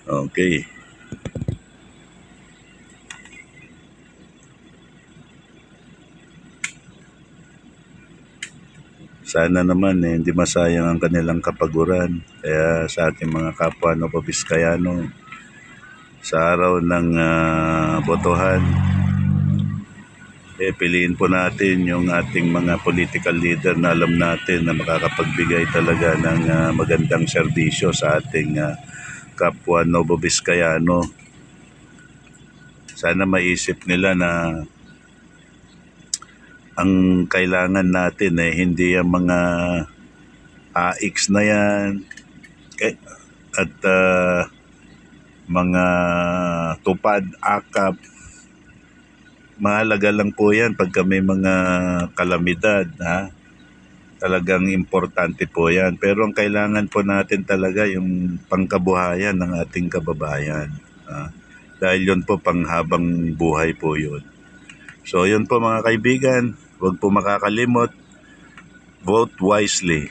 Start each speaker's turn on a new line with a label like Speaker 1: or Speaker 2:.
Speaker 1: Okay. Sana naman hindi masayang ang kanilang kapaguran. Kaya sa ating mga kapwa Nuevo Vizcayano, sa araw ng botohan, piliin po natin yung ating mga political leader na alam natin na makakapagbigay talaga ng magandang serbisyo sa ating kapwa Nuevo Vizcayano. Sana maisip nila na ang kailangan natin hindi ang mga AX na yan at mga tupad, akap. Mahalaga lang po yan pagka may mga kalamidad, ha? Talagang importante po yan. Pero ang kailangan po natin talaga yung pangkabuhayan ng ating kababayan. Dahil yun po panghabang buhay po yun. So yun po mga kaibigan, huwag po makakalimot, vote wisely.